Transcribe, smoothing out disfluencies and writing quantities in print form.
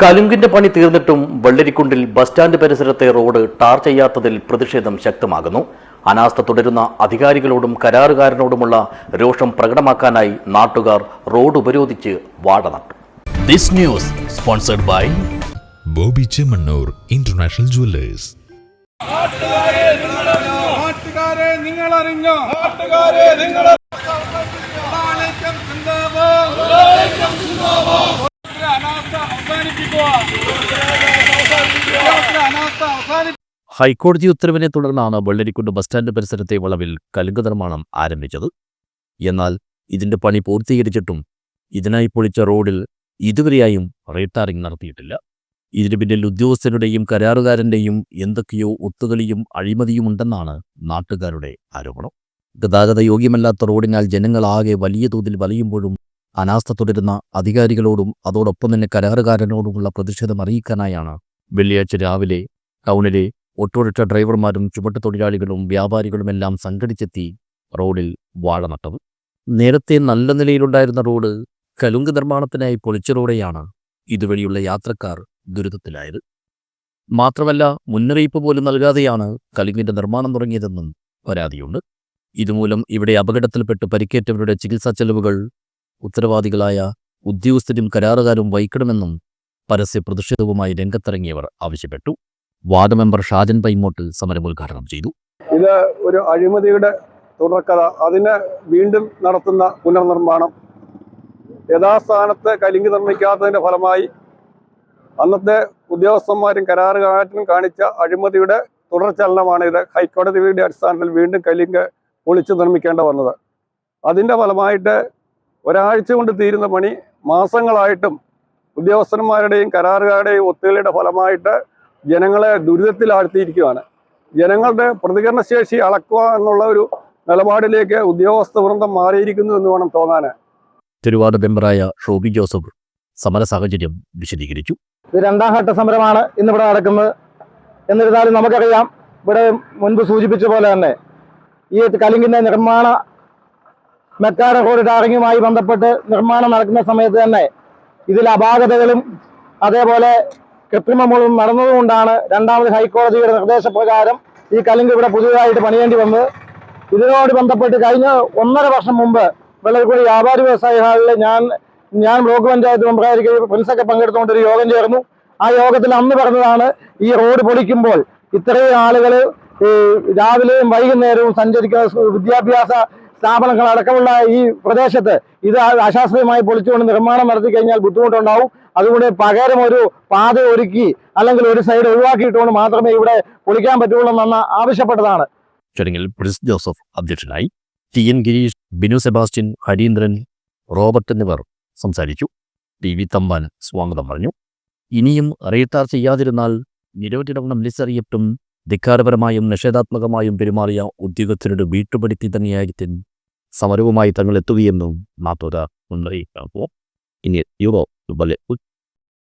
കലുങ്കിന്റെ പണി തീർന്നിട്ടും വെള്ളരിക്കുണ്ടിൽ bus stand പരിസരത്തെ road tar ചെയ്യാത്തതിൽ പ്രതിഷേധം ശക്തമാകുന്നു. അനാസ്ഥ തുടരുന്ന അധികാരികളോടും കരാറുകാരനോടുമുള്ള രോഷം പ്രകടമാക്കാനായി നാട്ടുകാർ റോഡ് ഉപരോധിച്ച് വാഴ നട്ടു. This news sponsored by Bobby Chemmanur international jewellers. ഹൈക്കോടതി ഉത്തരവിനെ തുടർന്നാണ് വെള്ളരിക്കുണ്ട് ബസ് സ്റ്റാൻഡ് പരിസരത്തെ വളവിൽ കലുങ്ക് നിർമ്മാണം ആരംഭിച്ചത്. എന്നാൽ ഇതിന്റെ പണി പൂർത്തീകരിച്ചിട്ടും ഇതിനായി പൊളിച്ച റോഡിൽ ഇതുവരെയായും റീടാറിംഗ് നടത്തിയിട്ടില്ല. ഇതിനു പിന്നിൽ ഉദ്യോഗസ്ഥരുടെയും കരാറുകാരന്റെയും എന്തൊക്കെയോ ഒത്തുകളിയും അഴിമതിയും ഉണ്ടെന്നാണ് നാട്ടുകാരുടെ ആരോപണം. ഗതാഗത യോഗ്യമല്ലാത്ത റോഡിനാൽ ജനങ്ങളാകെ വലിയ തോതിൽ വലയുമ്പോഴും അനാസ്ഥ തുടരുന്ന അധികാരികളോടും അതോടൊപ്പം തന്നെ കരാറുകാരനോടുമുള്ള പ്രതിഷേധം അറിയിക്കാനായാണ് വെള്ളിയാഴ്ച രാവിലെ ടൗണിലെ ഓട്ടോറിക്ഷ ഡ്രൈവർമാരും ചുമട്ടുതൊഴിലാളികളും വ്യാപാരികളുമെല്ലാം സംഘടിച്ചെത്തി റോഡിൽ വാഴ നട്ടത്. നേരത്തെ നല്ല നിലയിലുണ്ടായിരുന്ന റോഡ് കലുങ്ക് നിർമ്മാണത്തിനായി പൊളിച്ചതോടെയാണ് ഇതുവഴിയുള്ള യാത്രക്കാർ ദുരിതത്തിലായത്. മാത്രമല്ല, മുന്നറിയിപ്പ് പോലും നൽകാതെയാണ് കലുങ്കിന്റെ നിർമ്മാണം തുടങ്ങിയതെന്നും പരാതിയുണ്ട്. ഇതുമൂലം ഇവിടെ അപകടത്തിൽപ്പെട്ട് പരിക്കേറ്റവരുടെ ചികിത്സാ ചെലവുകൾ ഉത്തരവാദികളായ ഉദ്യോഗസ്ഥരും കരാറുകാരും വഹിക്കണമെന്നും പരസ്യ പ്രതിഷേധവുമായി രംഗത്തിറങ്ങിയവർ ആവശ്യപ്പെട്ടു. വാർഡ് മെമ്പർ ഷാജൻ പൈമോട്ട് സമരം ഉദ്ഘാടനം ചെയ്തു. ഇത് ഒരു അഴിമതിയുടെ തുടർക്കഥ. അതിന് വീണ്ടും നടത്തുന്ന പുനർനിർമ്മാണം, യഥാസ്ഥാനത്ത് കലുങ്ക് നിർമ്മിക്കാത്തതിന്റെ ഫലമായി അന്നത്തെ ഉദ്യോഗസ്ഥന്മാരും കരാറുകാരനും കാണിച്ച അഴിമതിയുടെ തുടർചലനമാണ് ഇത്. ഹൈക്കോടതിയുടെ അടിസ്ഥാനത്തിൽ വീണ്ടും കലുങ്ക് പൊളിച്ചു നിർമ്മിക്കേണ്ട വന്നത്. അതിൻ്റെ ഫലമായിട്ട് ഒരാഴ്ച കൊണ്ട് തീരുന്ന പണി മാസങ്ങളായിട്ടും ഉദ്യോഗസ്ഥന്മാരുടെയും കരാറുകാരുടെയും ഒത്തുകളിയുടെ ഫലമായിട്ട് ജനങ്ങളെ ദുരിതത്തിലാഴ്ത്തിയിരിക്കുകയാണ്. ജനങ്ങളുടെ പ്രതികരണശേഷി അളക്കുക എന്നുള്ള ഒരു നിലപാടിലേക്ക് ഉദ്യോഗസ്ഥ വൃന്ദം മാറിയിരിക്കുന്നു എന്ന് വേണം തോന്നാൻ. തിരുവാർഡ് മെമ്പറായ ഷോബി ജോസഫ് സമര സാഹചര്യം വിശദീകരിച്ചു. ഇത് രണ്ടാം ഘട്ട സമരമാണ് ഇന്നിവിടെ നടക്കുന്നത്. എന്നിരുന്നാലും നമുക്കറിയാം, ഇവിടെ മുൻപ് സൂചിപ്പിച്ച പോലെ തന്നെ ഈ കലുങ്കിന്റെ നിർമ്മാണ മെക്കാഡ റോഡ് ടാറിങ്ങുമായി ബന്ധപ്പെട്ട് നിർമ്മാണം നടക്കുന്ന സമയത്ത് തന്നെ ഇതിൽ അപാകതകളും അതേപോലെ കൃത്രിമങ്ങളും നടന്നതുകൊണ്ടാണ് രണ്ടാമത് ഹൈക്കോടതിയുടെ നിർദ്ദേശപ്രകാരം ഈ കലുങ്ക് ഇവിടെ പുതിയതായിട്ട് പണിയേണ്ടി വന്നത്. ഇതിനോട് ബന്ധപ്പെട്ട് കഴിഞ്ഞ 1.5 വർഷം മുമ്പ് വെള്ളരിക്കുണ്ട് വ്യാപാരി വ്യവസായ ഹാളിൽ ഞാൻ ബ്ലോക്ക് പഞ്ചായത്ത് മെമ്പറായിരിക്കും പ്രിൻസൊക്കെ പങ്കെടുത്തുകൊണ്ട് ഒരു യോഗം ചേർന്നു. ആ യോഗത്തിൽ അന്ന് പറഞ്ഞതാണ്, ഈ റോഡ് പൊളിക്കുമ്പോൾ ഇത്രയും ആളുകൾ രാവിലെയും വൈകുന്നേരവും സഞ്ചരിക്കുന്ന വിദ്യാഭ്യാസ സ്ഥാപനങ്ങൾ അടക്കമുള്ള ഈ പ്രദേശത്ത് ഇത് അശാസ്ത്രീയമായി പൊളിച്ചുകൊണ്ട് നിർമ്മാണം നടത്തി കഴിഞ്ഞാൽ ബുദ്ധിമുട്ടുണ്ടാവും. അതുകൊണ്ട് പകരം ഒരു പാത ഒരുക്കി അല്ലെങ്കിൽ ഒരു സൈഡ് ഒഴിവാക്കിയിട്ടുകൊണ്ട് മാത്രമേ ഇവിടെ പൊളിക്കാൻ പറ്റുള്ളൂ എന്ന് ആവശ്യപ്പെട്ടതാണ്. ചടങ്ങിൽ പ്രിൻസ് ജോസഫ് അധ്യക്ഷനായി. TN. Girish, Binu Sebastian, Harindran, Robert എന്നിവർ സംസാരിച്ചു. ടി.വി. തമ്പാൻ സ്വാഗതം പറഞ്ഞു. ഇനിയും റീടാർ ചെയ്യാതിരുന്നാൽ നിരവധി തവണ വിളിച്ചറിയപ്പെട്ടും ധിക്കാരപരമായും നിഷേധാത്മകമായും പെരുമാറിയ ഉദ്യോഗസ്ഥരുടെ വീട്ടുപടുത്തി തന്നെയായിരിക്കും സമരവുമായി തങ്ങൾ എത്തുകയെന്നും നാട്ടുകാർ മുന്നറിയിപ്പ്. ഇനി യൂറോ